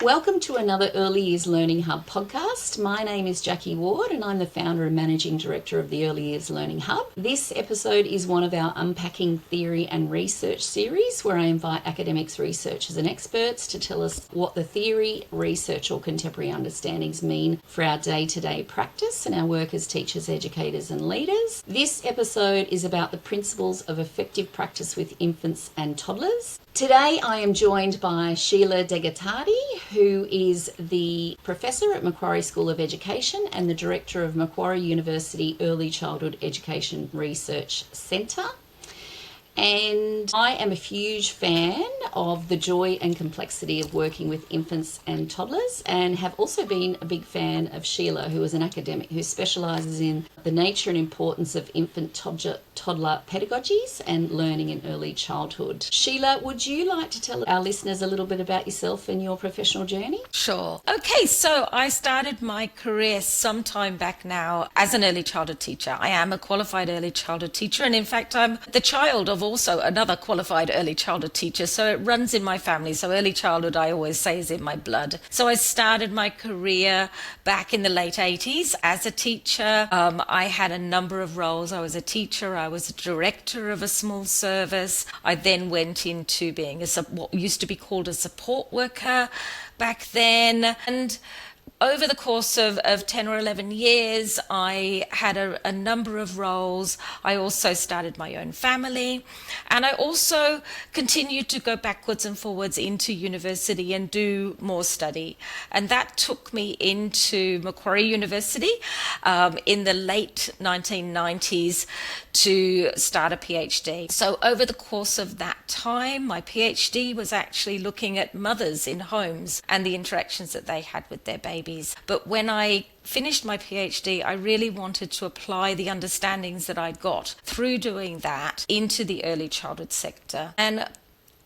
Welcome to another Early Years Learning Hub podcast. My name is Jackie Ward and I'm the founder and managing director of the Early Years Learning Hub. This episode is one of our Unpacking Theory and Research series where I invite academics, researchers and experts to tell us what the theory, research or contemporary understandings mean for our day-to-day practice and our work as teachers, educators and leaders. This episode is about the principles of effective practice with infants and toddlers. Today I am joined by Sheila Degotardi, who is the Professor at Macquarie School of Education and the Director of Macquarie University Early Childhood Education Research Centre. And I am a huge fan of the joy and complexity of working with infants and toddlers, and have also been a big fan of Sheila, who is an academic who specialises in the nature and importance of infant toddler pedagogies and learning in early childhood. Sheila, would you like to tell our listeners a little bit about yourself and your professional journey? Sure. Okay, so I started my career some time back now as an early childhood teacher. I am a qualified early childhood teacher, and in fact I'm the child of also another qualified early childhood teacher, so it runs in my family. So early childhood, I always say, is in my blood. So I started my career back in the late 80s as a teacher. I had a number of roles. I was a teacher, I was a director of a small service. I then went into being what used to be called a support worker back then, and over the course of 10 or 11 years, I had a number of roles. I also started my own family, and I also continued to go backwards and forwards into university and do more study. And that took me into Macquarie University in the late 1990s to start a PhD. So over the course of that time, my PhD was actually looking at mothers in homes and the interactions that they had with their babies. But when I finished my PhD, I really wanted to apply the understandings that I got through doing that into the early childhood sector. And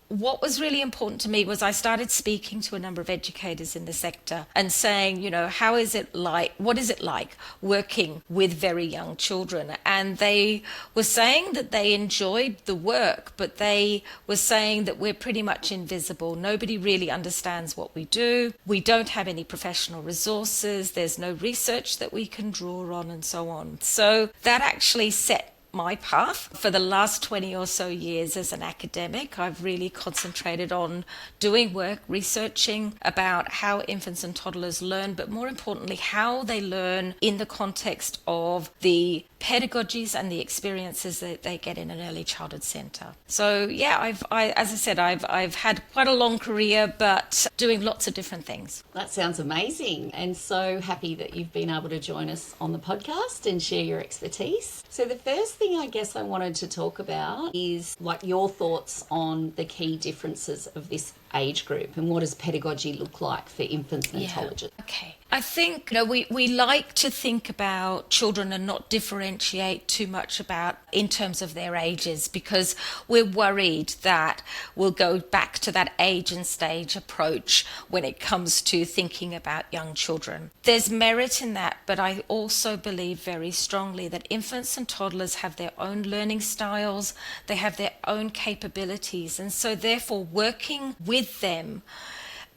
what was really important to me was I started speaking to a number of educators in the sector and saying, what is it like working with very young children? And they were saying that they enjoyed the work, but they were saying that we're pretty much invisible. Nobody really understands what we do. We don't have any professional resources. There's no research that we can draw on and so on. So that actually set my path. For the last 20 or so years as an academic, I've really concentrated on doing work, researching about how infants and toddlers learn, but more importantly, how they learn in the context of the pedagogies and the experiences that they get in an early childhood centre. So yeah, I've had quite a long career, but doing lots of different things. That sounds amazing, and so happy that you've been able to join us on the podcast and share your expertise. So the first thing I guess I wanted to talk about is your thoughts on the key differences of this age group and what does pedagogy look like for infants and toddlers. Okay. I think we like to think about children and not differentiate too much about in terms of their ages, because we're worried that we'll go back to that age and stage approach when it comes to thinking about young children. There's merit in that, but I also believe very strongly that infants and toddlers have their own learning styles, they have their own capabilities, and so therefore working with them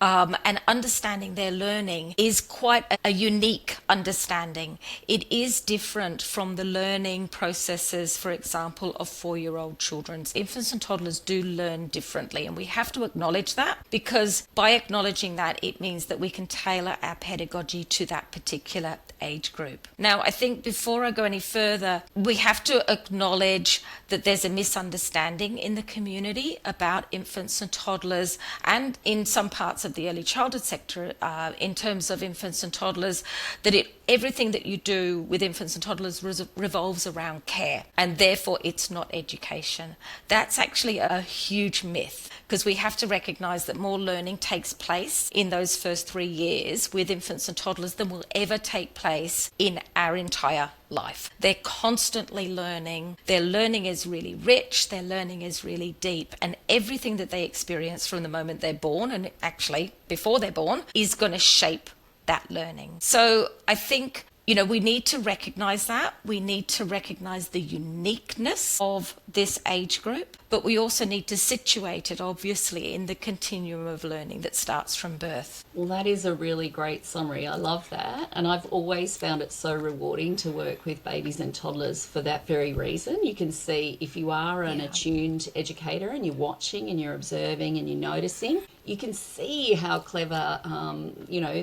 and understanding their learning is quite a unique understanding. It is different from the learning processes, for example, of 4-year-old children. Infants and toddlers do learn differently, and we have to acknowledge that, because by acknowledging that, it means that we can tailor our pedagogy to that particular age group. Now, I think before I go any further, we have to acknowledge that there's a misunderstanding in the community about infants and toddlers, and in some parts of the early childhood sector, in terms of infants and toddlers, that everything that you do with infants and toddlers revolves around care, and therefore it's not education. That's actually a huge myth, because we have to recognise that more learning takes place in those first 3 years with infants and toddlers than will ever take place in our entire life. They're constantly learning. Their learning is really rich. Their learning is really deep. And everything that they experience from the moment they're born, and actually before they're born, is going to shape that learning. So I think we need to recognise that. We need to recognise the uniqueness of this age group. but we also need to situate it, obviously, in the continuum of learning that starts from birth. Well, that is a really great summary. I love that. And I've always found it so rewarding to work with babies and toddlers for that very reason. You can see if you are an attuned educator and you're watching and you're observing and you're noticing, you can see how clever,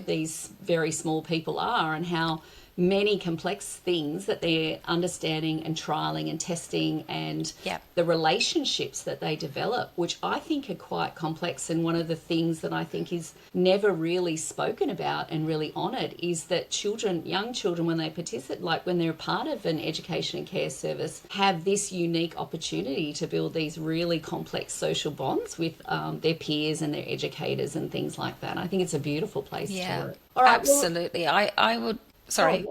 these very small people are, and how many complex things that they're understanding and trialing and testing, and the relationships that they develop, which I think are quite complex. And one of the things that I think is never really spoken about and really honoured is that young children, when they participate, like when they're a part of an education and care service, have this unique opportunity to build these really complex social bonds with their peers and their educators and things like that. I think it's a beautiful place for it. All right, absolutely. I would... Sorry.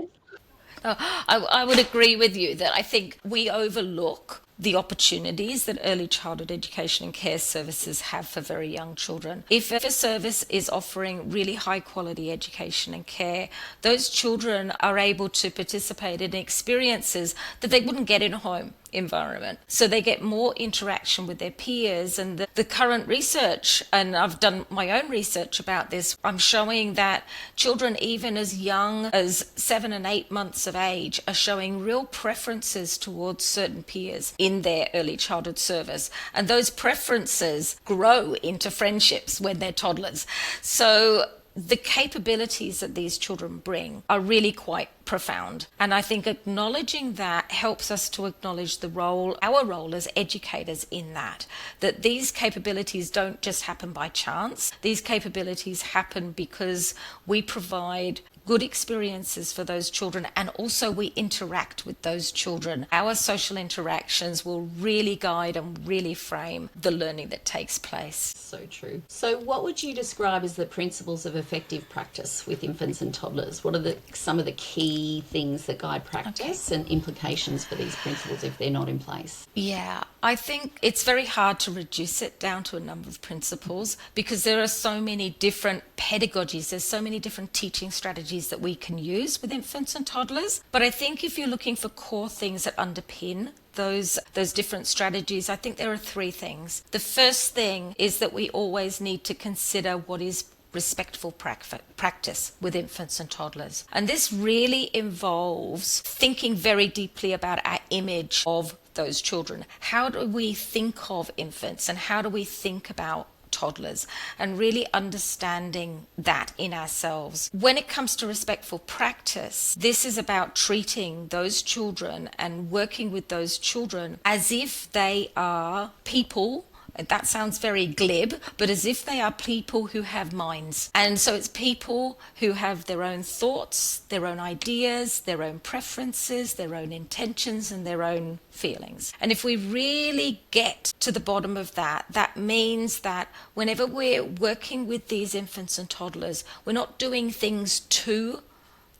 I would agree with you that I think we overlook the opportunities that early childhood education and care services have for very young children. If a service is offering really high quality education and care, those children are able to participate in experiences that they wouldn't get in a home environment. So they get more interaction with their peers, and the current research, and I've done my own research about this, I'm showing that children even as young as 7 and 8 months of age are showing real preferences towards certain peers in their early childhood service. And those preferences grow into friendships when they're toddlers. So the capabilities that these children bring are really quite profound. And I think acknowledging that helps us to acknowledge our role as educators in that these capabilities don't just happen by chance. These capabilities happen because we provide good experiences for those children, and also we interact with those children. Our social interactions will really guide and really frame the learning that takes place. So true. So what would you describe as the principles of effective practice with infants and toddlers? What are some of the key things that guide practice and implications for these principles if they're not in place? Yeah, I think it's very hard to reduce it down to a number of principles because there are so many different pedagogies, there's so many different teaching strategies that we can use with infants and toddlers. But I think if you're looking for core things that underpin those different strategies, I think there are 3 things. The first thing is that we always need to consider what is respectful practice with infants and toddlers. And this really involves thinking very deeply about our image of those children. How do we think of infants and how do we think about toddlers, and really understanding that in ourselves. When it comes to respectful practice, this is about treating those children and working with those children as if they are people. That sounds very glib, but as if they are people who have minds. And so it's people who have their own thoughts, their own ideas, their own preferences, their own intentions, and their own feelings. And if we really get to the bottom of that, that means that whenever we're working with these infants and toddlers, we're not doing things to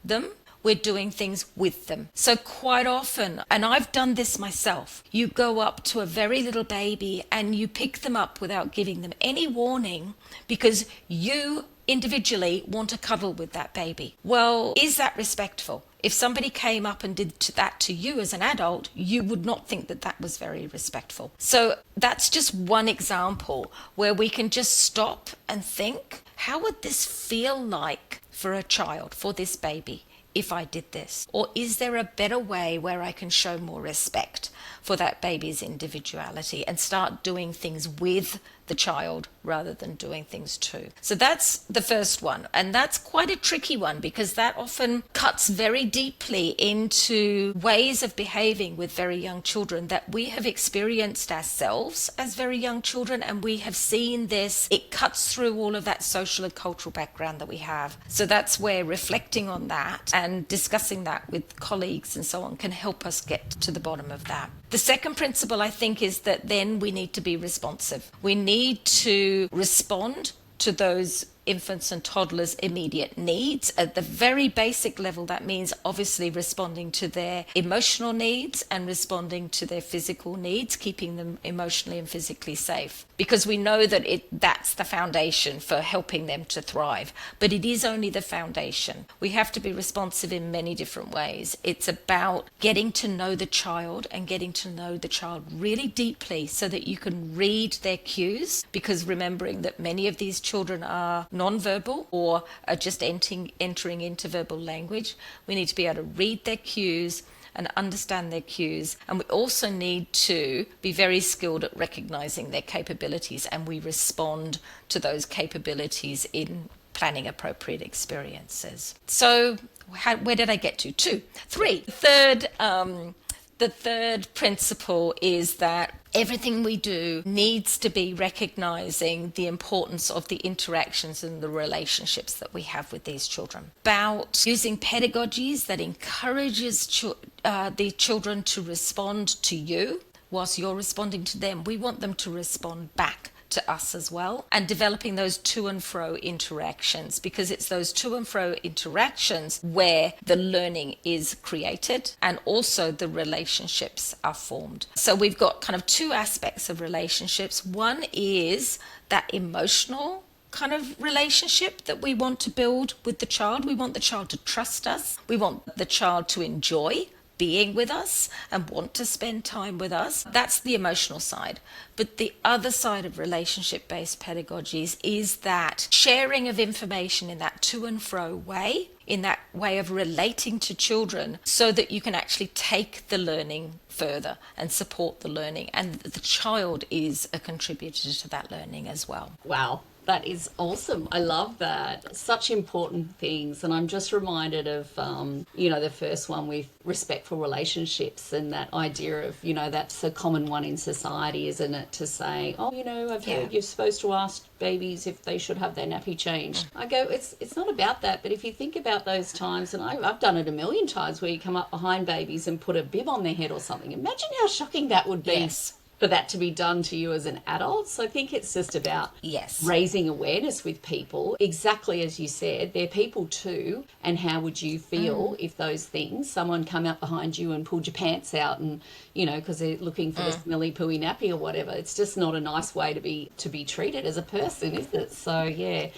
them, we're doing things with them. So quite often, and I've done this myself, you go up to a very little baby and you pick them up without giving them any warning because you individually want to cuddle with that baby. Well, is that respectful? If somebody came up and did that to you as an adult, you would not think that that was very respectful. So that's just one example where we can just stop and think, how would this feel like for a child, for this baby, if I did this? Or is there a better way where I can show more respect for that baby's individuality and start doing things with the child rather than doing things to? So that's the first one. And that's quite a tricky one because that often cuts very deeply into ways of behaving with very young children that we have experienced ourselves as very young children, and we have seen this. It cuts through all of that social and cultural background that we have. So that's where reflecting on that and discussing that with colleagues and so on can help us get to the bottom of that. The second principle, I think, is that then we need to be responsive. We need to respond to those infants and toddlers' immediate needs. At the very basic level, that means obviously responding to their emotional needs and responding to their physical needs, keeping them emotionally and physically safe. Because we know that that's the foundation for helping them to thrive. But it is only the foundation. We have to be responsive in many different ways. It's about getting to know the child and getting to know the child really deeply so that you can read their cues, because remembering that many of these children are non-verbal or are just entering into verbal language, we need to be able to read their cues and understand their cues. And we also need to be very skilled at recognizing their capabilities, and we respond to those capabilities in planning appropriate experiences. So where did I get to? 2, 3. The third principle is that everything we do needs to be recognizing the importance of the interactions and the relationships that we have with these children. About using pedagogies that encourages the children to respond to you whilst you're responding to them. We want them to respond back to us as well, and developing those to and fro interactions, because it's those to and fro interactions where the learning is created and also the relationships are formed. So we've got kind of 2 aspects of relationships. One is that emotional kind of relationship that we want to build with the child. We want the child to trust us. We want the child to enjoy being with us and want to spend time with us. That's the emotional side. But the other side of relationship-based pedagogies is that sharing of information in that to and fro way, in that way of relating to children, so that you can actually take the learning further and support the learning, and the child is a contributor to that learning as well. Wow. That is awesome. I love that. Such important things. And I'm just reminded of, the first one with respectful relationships, and that idea of, that's a common one in society, isn't it? To say, I've heard you're supposed to ask babies if they should have their nappy changed. I go, it's not about that. But if you think about those times, and I've done it a million times, where you come up behind babies and put a bib on their head or something. Imagine how shocking that would be. Yes. For that to be done to you as an adult. So I think it's just about raising awareness with people. Exactly as you said, they're people too. And how would you feel if those things, someone come out behind you and pulled your pants out and, because they're looking for the smelly pooey nappy or whatever. It's just not a nice way to be treated as a person, is it? So, yeah.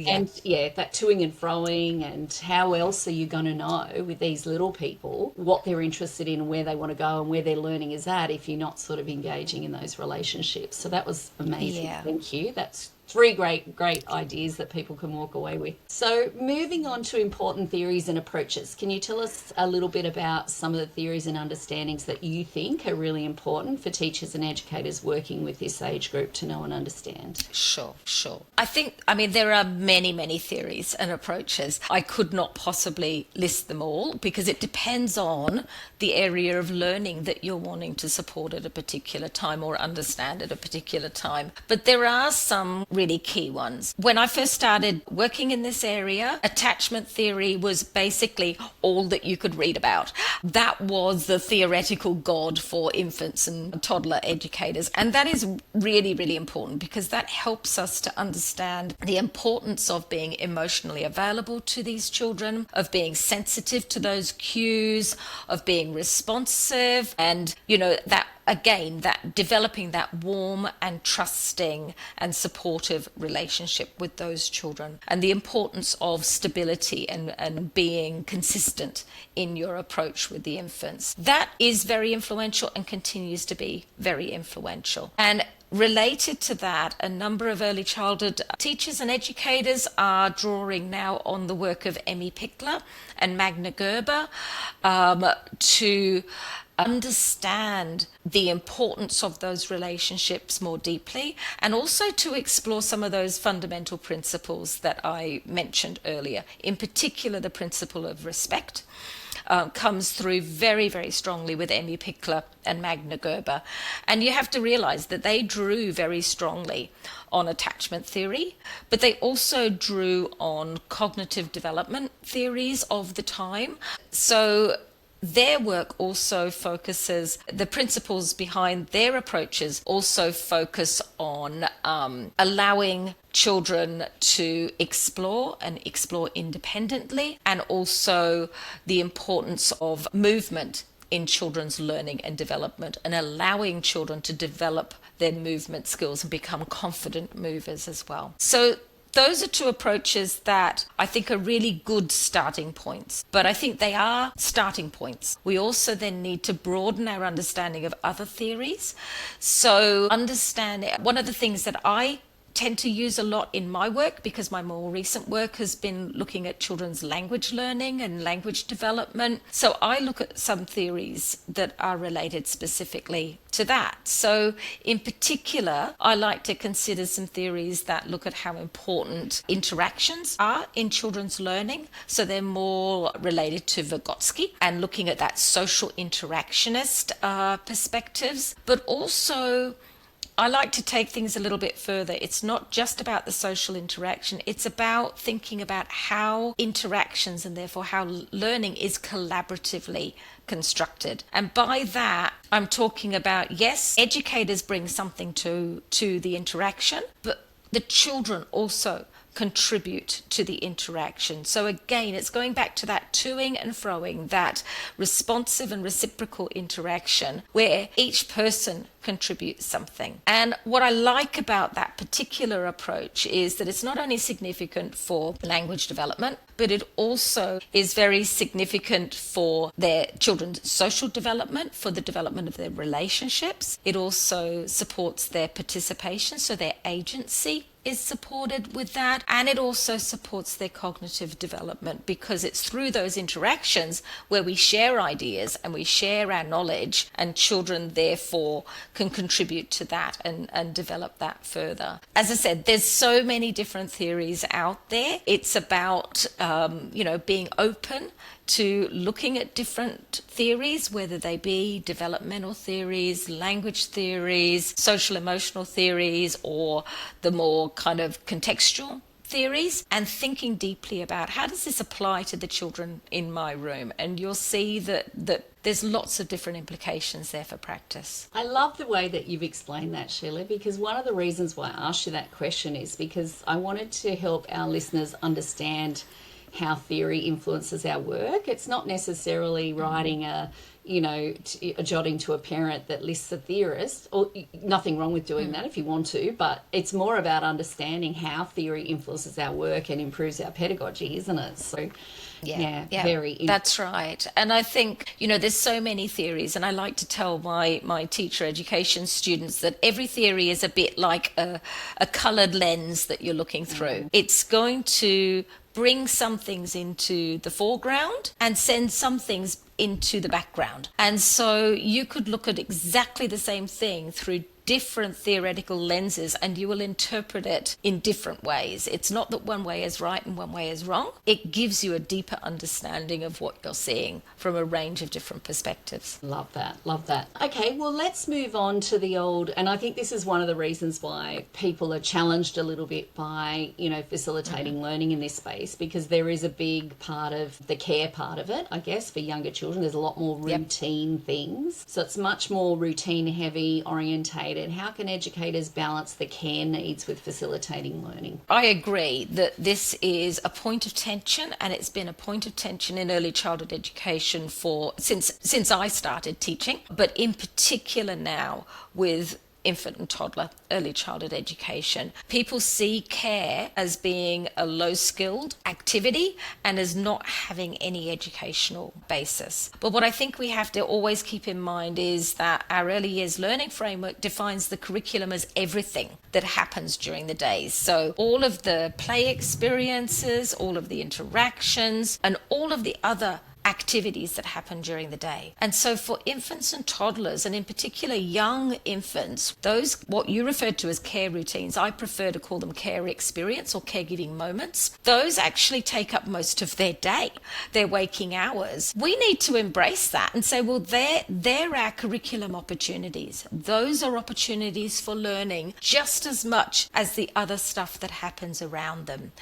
And that toing and froing, and how else are you going to know with these little people what they're interested in and where they want to go and where their learning is at if you're not sort of engaging in those relationships. So that was amazing. Yeah. Thank you. That's 3 great ideas that people can walk away with. So moving on to important theories and approaches, can you tell us a little bit about some of the theories and understandings that you think are really important for teachers and educators working with this age group to know and understand? Sure. I mean, there are many theories and approaches. I could not possibly list them all, because it depends on the area of learning that you're wanting to support at a particular time or understand at a particular time. But there are some really key ones. When I first started working in this area, attachment theory was basically all that you could read about. That was the theoretical god for infants and toddler educators. And that is really important, because that helps us to understand the importance of being emotionally available to these children, of being sensitive to those cues, of being responsive, and, that developing that warm and trusting and supportive relationship with those children, and the importance of stability and being consistent in your approach with the infants. That is very influential and continues to be very influential. And related to that, a number of early childhood teachers and educators are drawing now on the work of Emmy Pickler and Magna Gerber to understand the importance of those relationships more deeply, and also to explore some of those fundamental principles that I mentioned earlier. In particular, the principle of respect comes through very strongly with Emmy Pickler and Magna Gerber. And you have to realize that they drew very strongly on attachment theory, but they also drew on cognitive development theories of the time. So their work also focuses, the principles behind their approaches also focus on allowing children to explore and explore independently, and also the importance of movement in children's learning and development, and allowing children to develop their movement skills and become confident movers as well. So those are two approaches that I think are really good starting points, but I think they are starting points. We also then need to broaden our understanding of other theories. So one of the things that I tend to use a lot in my work, because my more recent work has been looking at children's language learning and language development. So I look at some theories that are related specifically to that. So in particular, I like to consider some theories that look at how important interactions are in children's learning. So they're more related to Vygotsky and looking at that social interactionist perspectives, but also I like to take things a little bit further. It's not just about the social interaction. It's about thinking about how interactions and therefore how learning is collaboratively constructed. And by that, I'm talking about, yes, educators bring something to the interaction, but the children also contribute to the interaction. So again, it's going back to that toing and froing, that responsive and reciprocal interaction where each person contributes something. And what I like about that particular approach is that it's not only significant for language development, but it also is very significant for their children's social development, for the development of their relationships. It also supports their participation, so their agency is supported with that, and it also supports their cognitive development, because it's through those interactions where we share ideas and we share our knowledge, and children therefore can contribute to that and develop that further. As I said, there's so many different theories out there. It's about being open to looking at different theories, whether they be developmental theories, language theories, social emotional theories, or the more kind of contextual theories, and thinking deeply about how does this apply to the children in my room. And you'll see that there's lots of different implications there for practice. I love the way that you've explained that, Sheila, because one of the reasons why I asked you that question is because I wanted to help our listeners understand how theory influences our work. It's not necessarily writing a jotting to a parent that lists a theorist, or nothing wrong with doing that if you want to, but it's more about understanding how theory influences our work and improves our pedagogy, isn't it? So yeah, very that's right. And I think there's so many theories, and I like to tell my teacher education students that every theory is a bit like a coloured lens that you're looking through. It's going to bring some things into the foreground and send some things into the background. And so you could look at exactly the same thing through different theoretical lenses, and you will interpret it in different ways. It's not that one way is right and one way is wrong. It gives you a deeper understanding of what you're seeing from a range of different perspectives. Love that. Okay, well, let's move on to the old, and I think this is one of the reasons why people are challenged a little bit by, facilitating learning in this space, because there is a big part of the care part of it, I guess, for younger children. There's a lot more routine things. So it's much more routine heavy orientated. How can educators balance the care needs with facilitating learning? I agree that this is a point of tension, and it's been a point of tension in early childhood education since I started teaching, but in particular now with infant and toddler early childhood education. People see care as being a low-skilled activity and as not having any educational basis. But what I think we have to always keep in mind is that our early years learning framework defines the curriculum as everything that happens during the day. So all of the play experiences, all of the interactions, and all of the other activities that happen during the day. And so for infants and toddlers, and in particular young infants, those what you referred to as care routines, I prefer to call them care experience or caregiving moments, those actually take up most of their day, their waking hours. We need to embrace that and say, well, they're our curriculum opportunities. Those are opportunities for learning just as much as the other stuff that happens around them.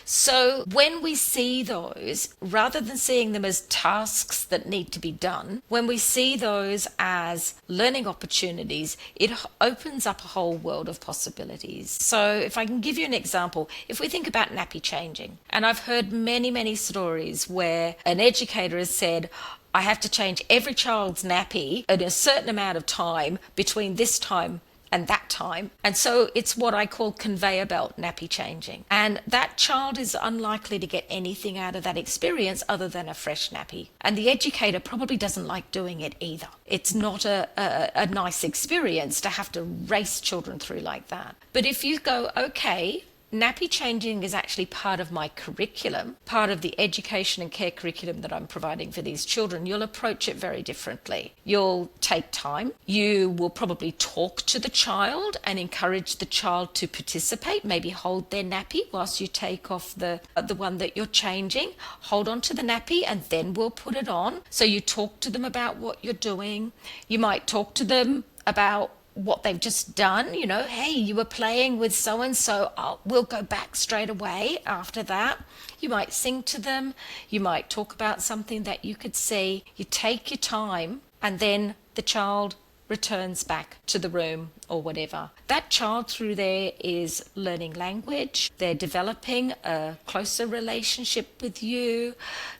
So when we see those, rather than seeing them as tasks that need to be done, when we see those as learning opportunities, it opens up a whole world of possibilities. So if I can give you an example, if we think about nappy changing, and I've heard many, many stories where an educator has said, I have to change every child's nappy in a certain amount of time between this time and that time. And so it's what I call conveyor belt nappy changing. And that child is unlikely to get anything out of that experience other than a fresh nappy. And the educator probably doesn't like doing it either. It's not a nice experience to have to race children through like that. But if you go, okay, nappy changing is actually part of my curriculum, part of the education and care curriculum that I'm providing for these children, you'll approach it very differently. You'll take time. You will probably talk to the child and encourage the child to participate, maybe hold their nappy whilst you take off the one that you're changing. Hold on to the nappy and then we'll put it on. So you talk to them about what you're doing. You might talk to them about what they've just done, hey, you were playing with so-and-so, we'll go back straight away after that. You might sing to them, you might talk about something that you could see. You take your time and then the child returns back to the room or whatever. That child through there is learning language, they're developing a closer relationship with you,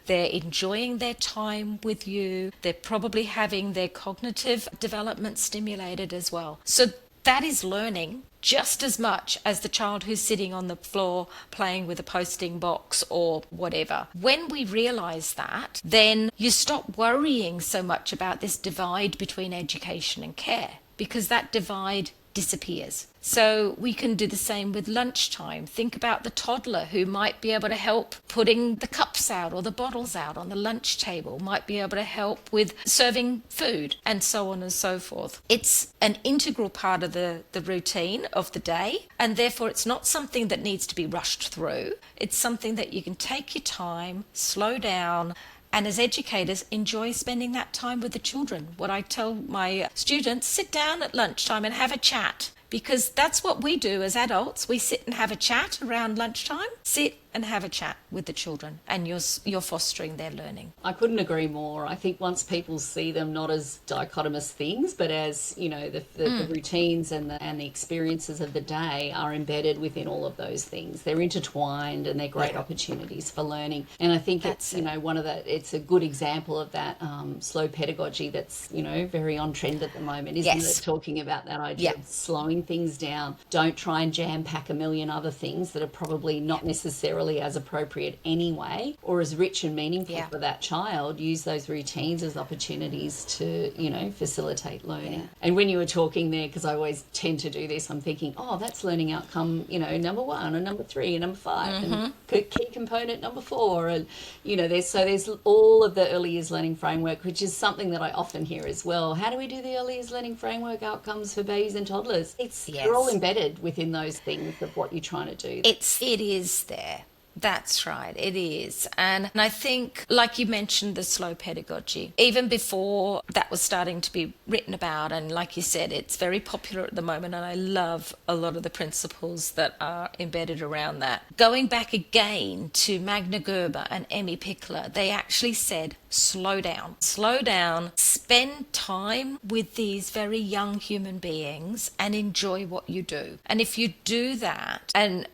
they're enjoying their time with you, they're probably having their cognitive development stimulated as well. So that is learning just as much as the child who's sitting on the floor playing with a posting box or whatever. When we realize that, then you stop worrying so much about this divide between education and care, because that divide disappears. So we can do the same with lunchtime. Think about the toddler who might be able to help putting the cups out or the bottles out on the lunch table, might be able to help with serving food and so on and so forth. It's an integral part of the routine of the day, and therefore it's not something that needs to be rushed through. It's something that you can take your time, slow down, and as educators, enjoy spending that time with the children. What I tell my students, sit down at lunchtime and have a chat, because that's what we do as adults. We sit and have a chat around lunchtime. Sit and have a chat with the children, and you're fostering their learning. I couldn't agree more. I think once people see them not as dichotomous things, but as, the routines and the experiences of the day are embedded within all of those things. They're intertwined and they're great opportunities for learning. And I think it's a good example of that slow pedagogy that's, very on trend at the moment, isn't it? Talking about that idea of slowing things down. Don't try and jam pack a million other things that are probably not necessarily as appropriate anyway, or as rich and meaningful for that child. Use those routines as opportunities to, facilitate learning. And when you were talking there, because I always tend to do this, I'm thinking, that's learning outcome, number 1 and number 3 and number 5 and key component number 4. And, there's all of the early years learning framework, which is something that I often hear as well. How do we do the early years learning framework outcomes for babies and toddlers? They're all embedded within those things of what you're trying to do. It is there. That's right, it is. And I think, like you mentioned, the slow pedagogy, even before that was starting to be written about, and like you said, it's very popular at the moment, and I love a lot of the principles that are embedded around that. Going back again to Magna Gerber and Emmy Pickler, they actually said, slow down, spend time with these very young human beings and enjoy what you do. And if you do that, and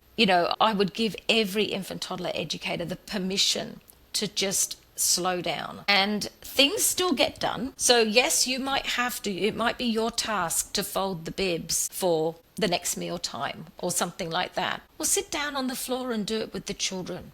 I would give every infant toddler educator the permission to just slow down, and things still get done. So yes, it might be your task to fold the bibs for the next meal time or something like that. Well, sit down on the floor and do it with the children.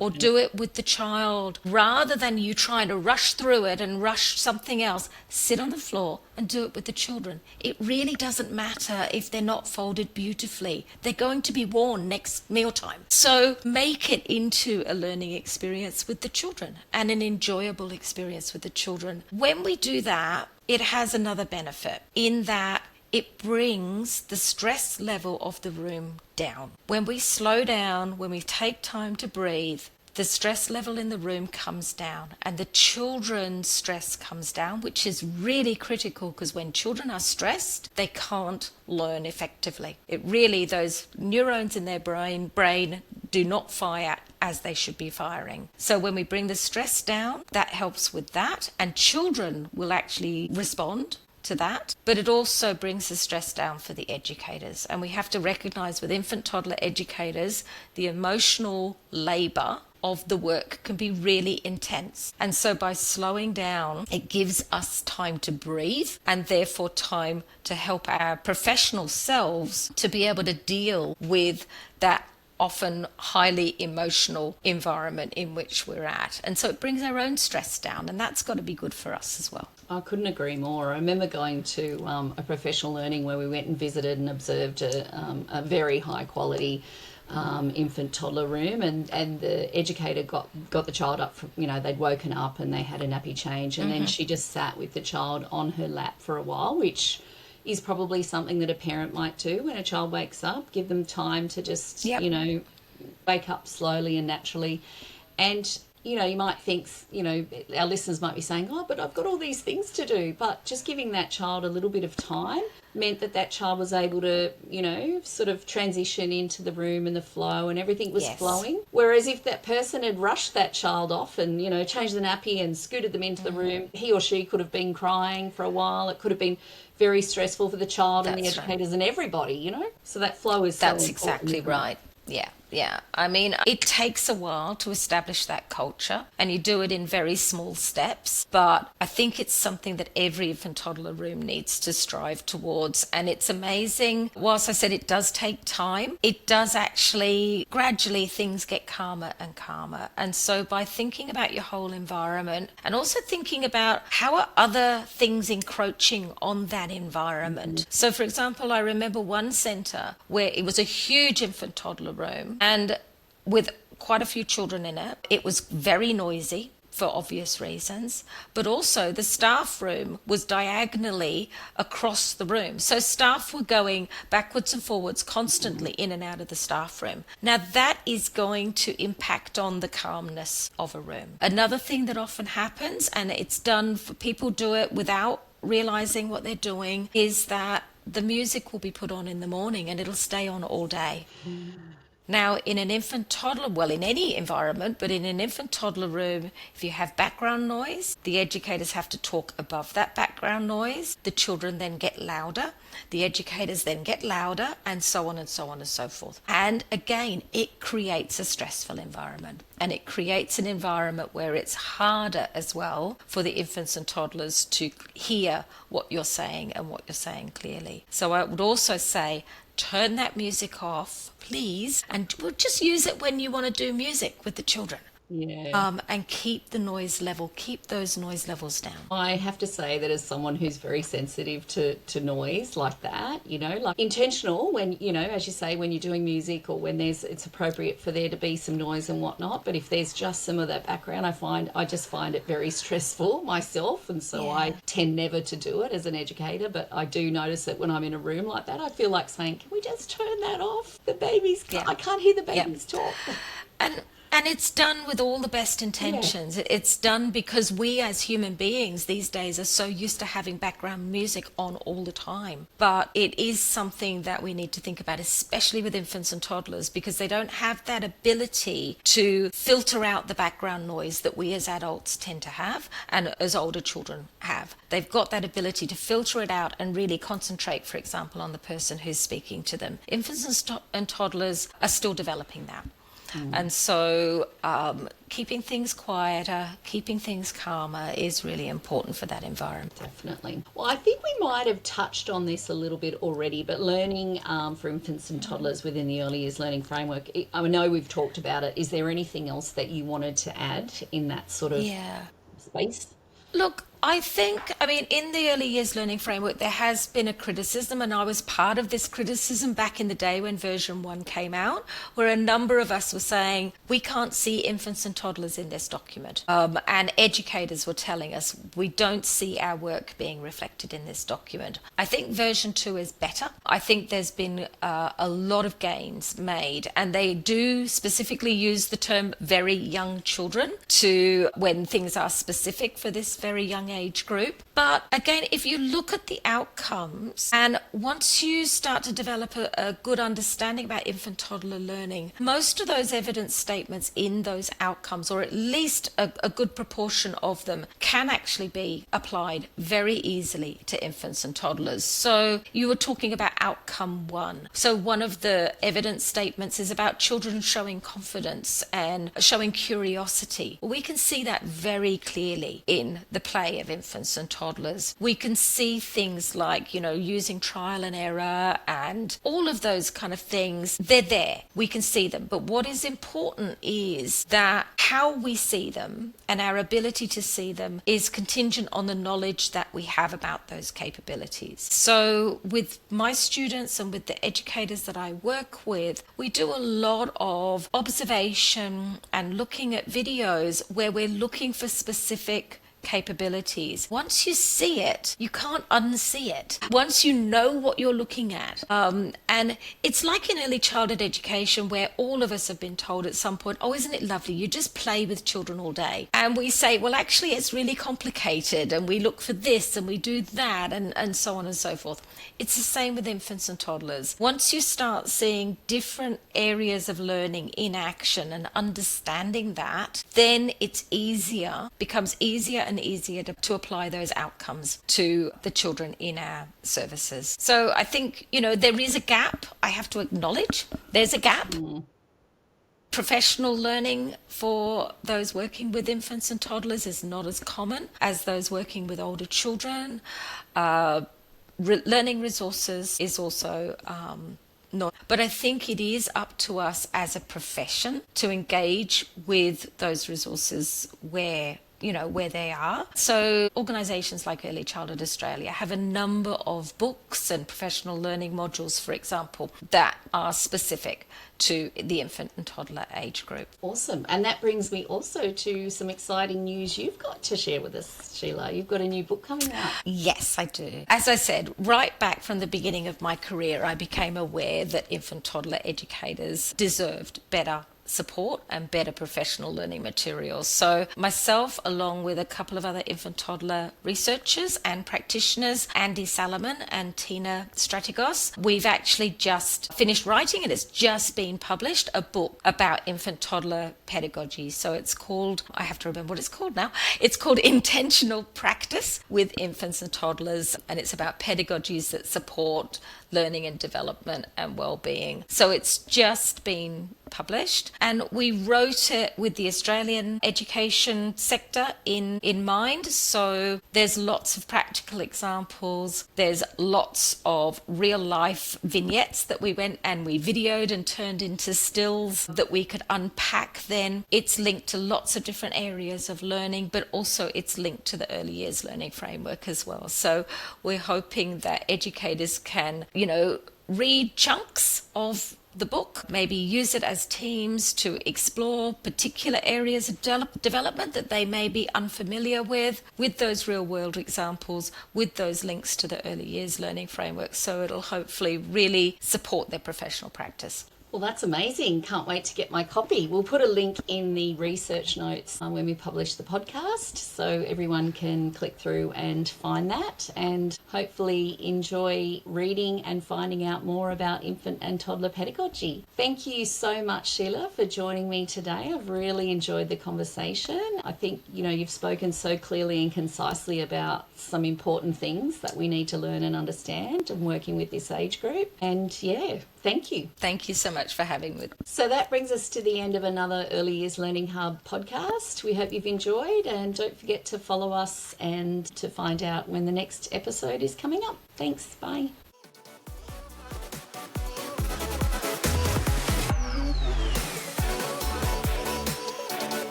Or do it with the child. Rather than you trying to rush through it and rush something else, sit on the floor and do it with the children. It really doesn't matter if they're not folded beautifully. They're going to be worn next mealtime. So make it into a learning experience with the children and an enjoyable experience with the children. When we do that, it has another benefit in that it brings the stress level of the room down. When we slow down, when we take time to breathe, the stress level in the room comes down and the children's stress comes down, which is really critical, because when children are stressed, they can't learn effectively. Those neurons in their brain do not fire as they should be firing. So when we bring the stress down, that helps with that, and children will actually respond to that, but it also brings the stress down for the educators. And we have to recognize with infant toddler educators, the emotional labor of the work can be really intense. And so by slowing down, it gives us time to breathe and therefore time to help our professional selves to be able to deal with that often highly emotional environment in which we're at. And so it brings our own stress down, and that's got to be good for us as well. I couldn't agree more. I remember going to a professional learning where we went and visited and observed a very high quality infant toddler room, and the educator got the child up from, they'd woken up and they had a nappy change, and then she just sat with the child on her lap for a while, which is probably something that a parent might do when a child wakes up. Give them time to just, wake up slowly and naturally. And, you might think, our listeners might be saying, oh, but I've got all these things to do. But just giving that child a little bit of time meant that child was able to, sort of transition into the room and the flow, and everything was flowing. Whereas if that person had rushed that child off and, changed the nappy and scooted them into the room, he or she could have been crying for a while. It could have been very stressful for the child and the educators and everybody, So that flow is so important. That's exactly right. Yeah. I mean, it takes a while to establish that culture, and you do it in very small steps, but I think it's something that every infant toddler room needs to strive towards. And it's amazing. Whilst I said it does take time, it does actually gradually things get calmer and calmer. And so by thinking about your whole environment and also thinking about how are other things encroaching on that environment. So for example, I remember one centre where it was a huge infant toddler room, and with quite a few children in it. It was very noisy for obvious reasons, but also the staff room was diagonally across the room. So staff were going backwards and forwards constantly in and out of the staff room. Now that is going to impact on the calmness of a room. Another thing that often happens, and it's done for people do it without realizing what they're doing, is that the music will be put on in the morning and it'll stay on all day. Now, in an infant toddler, well, in any environment, but in an infant toddler room, if you have background noise, the educators have to talk above that background noise. The children then get louder. The educators then get louder, and so on and so on and so forth. And again, it creates a stressful environment. And it creates an environment where it's harder as well for the infants and toddlers to hear what you're saying and what you're saying clearly. So I would also say, turn that music off, please, and we'll just use it when you want to do music with the children. Yeah. And keep the noise level, keep those noise levels down. I have to say that as someone who's very sensitive to noise like that, like intentional when, as you say, when you're doing music or when it's appropriate for there to be some noise and whatnot. But if there's just some of that background, I just find it very stressful myself. And so I tend never to do it as an educator. But I do notice that when I'm in a room like that, I feel like saying, can we just turn that off? The babies, I can't hear the babies talk. And it's done with all the best intentions. It's done because we as human beings these days are so used to having background music on all the time. But it is something that we need to think about, especially with infants and toddlers, because they don't have that ability to filter out the background noise that we as adults tend to have and as older children have. They've got that ability to filter it out and really concentrate, for example, on the person who's speaking to them. Infants and toddlers are still developing that. And so keeping things quieter, keeping things calmer is really important for that environment. Definitely. Well, I think we might have touched on this a little bit already, but learning for infants and toddlers within the early years learning framework, I know we've talked about it. Is there anything else that you wanted to add in that sort of space? Look, I think, in the early years learning framework, there has been a criticism, and I was part of this criticism back in the day when version 1 came out, where a number of us were saying, we can't see infants and toddlers in this document. And educators were telling us, we don't see our work being reflected in this document. I think version 2 is better. I think there's been a lot of gains made, and they do specifically use the term very young children when things are specific for this very young young age group. But again, if you look at the outcomes, and once you start to develop a good understanding about infant toddler learning, most of those evidence statements in those outcomes, or at least a good proportion of them, can actually be applied very easily to infants and toddlers. So you were talking about outcome 1. So one of the evidence statements is about children showing confidence and showing curiosity. We can see that very clearly in the play of infants and toddlers. We can see things like, using trial and error and all of those kind of things. They're there. We can see them. But what is important is that how we see them and our ability to see them is contingent on the knowledge that we have about those capabilities. So with my students and with the educators that I work with, we do a lot of observation and looking at videos where we're looking for specific capabilities. Once you see it, you can't unsee it. Once you know what you're looking at. And it's like in early childhood education where all of us have been told at some point, oh, isn't it lovely? You just play with children all day. And we say, well, actually, it's really complicated. And we look for this and we do that and so on and so forth. It's the same with infants and toddlers. Once you start seeing different areas of learning in action and understanding that, then it's becomes easier and easier to apply those outcomes to the children in our services. So I think, there is a gap. I have to acknowledge there's a gap. Professional learning for those working with infants and toddlers is not as common as those working with older children. Learning resources is also not. But I think it is up to us as a profession to engage with those resources where they are. So organisations like Early Childhood Australia have a number of books and professional learning modules, for example, that are specific to the infant and toddler age group. Awesome. And that brings me also to some exciting news you've got to share with us, Sheila. You've got a new book coming out. Yes, I do. As I said, right back from the beginning of my career, I became aware that infant toddler educators deserved better support and better professional learning materials. So myself, along with a couple of other infant toddler researchers and practitioners, Andy Salomon and Tina Strategos, we've actually just finished writing, and it's just been published, a book about infant toddler pedagogy. So it's called, I have to remember what it's called now, it's called Intentional Practice with Infants and Toddlers, and it's about pedagogies that support learning and development and well-being. So it's just been published, and we wrote it with the Australian education sector in mind. So there's lots of practical examples, there's lots of real life vignettes that we went and we videoed and turned into stills that we could unpack. Then it's linked to lots of different areas of learning, but also it's linked to the early years learning framework as well. So we're hoping that educators can read chunks of the book, maybe use it as teams to explore particular areas of development that they may be unfamiliar with those real world examples, with those links to the early years learning framework. So it'll hopefully really support their professional practice. Well, that's amazing. Can't wait to get my copy. We'll put a link in the research notes when we publish the podcast, so everyone can click through and find that and hopefully enjoy reading and finding out more about infant and toddler pedagogy. Thank you so much, Sheila, for joining me today. I've really enjoyed the conversation. I think, you've spoken so clearly and concisely about some important things that we need to learn and understand and working with this age group. And thank you. Thank you so much for having me. So that brings us to the end of another Early Years Learning Hub podcast. We hope you've enjoyed, and don't forget to follow us and to find out when the next episode is coming up. Thanks. Bye.